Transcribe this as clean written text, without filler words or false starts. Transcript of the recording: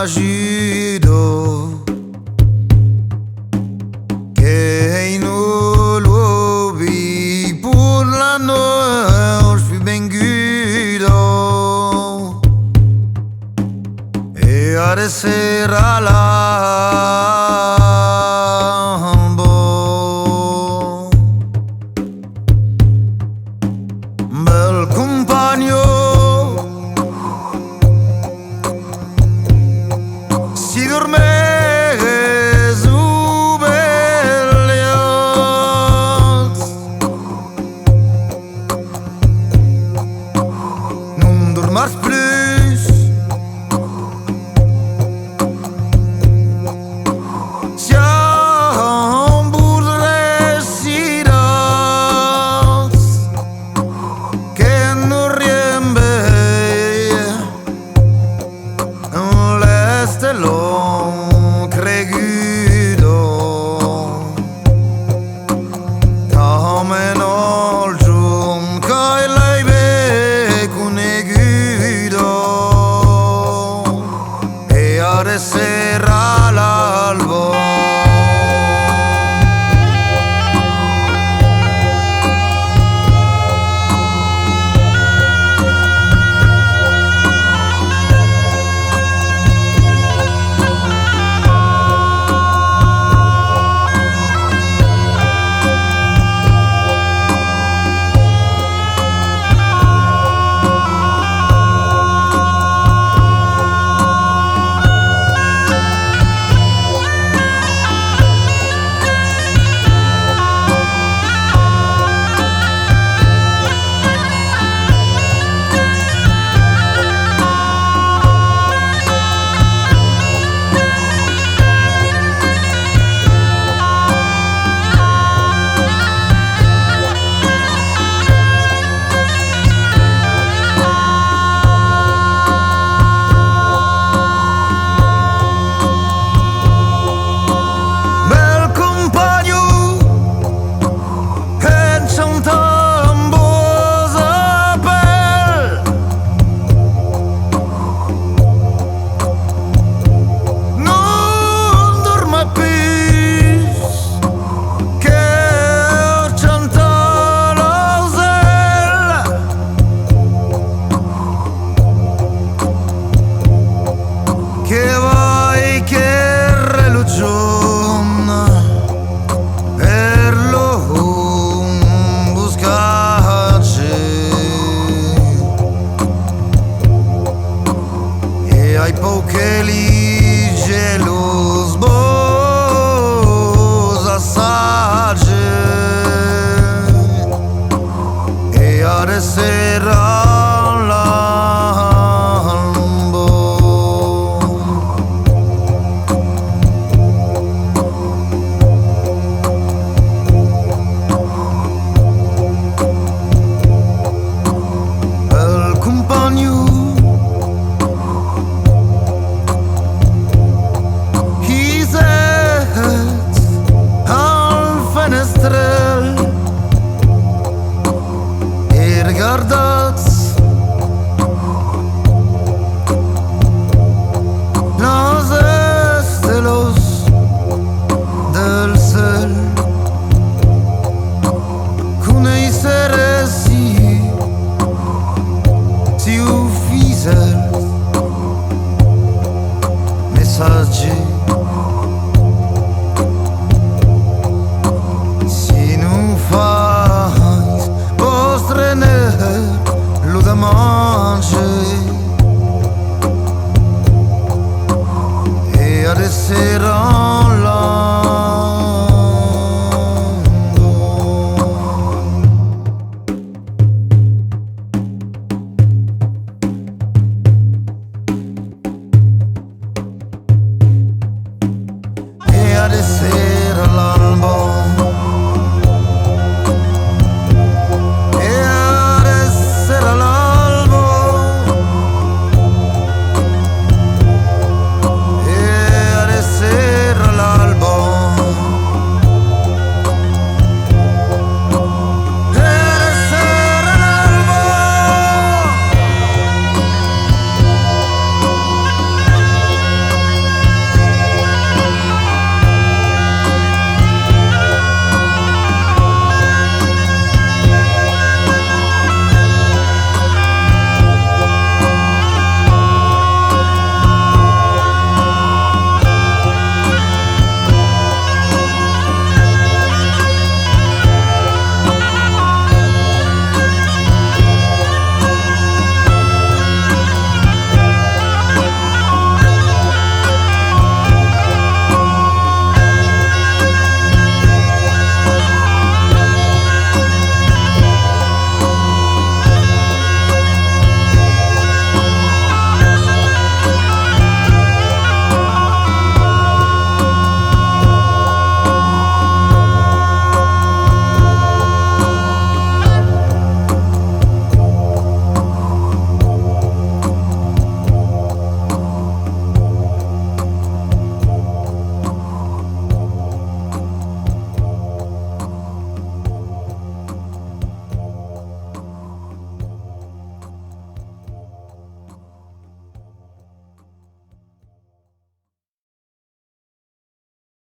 agido che non lo vi pour la noche je suis ben guido e adesso l'ambo bel compagno si dorme su Gloriós non dormars plus siamo burresidos che non riembe l'Eydolon cregudo come nol giun che lei ve conegudo e adesso era l'alba che vai che religione per lo buscarci e ai poche lige lo assaggi e adesso era e regardați las estelos del cel con ei seresi si uffizel messaggi faz vostre lo da mangiare e adesso e adesso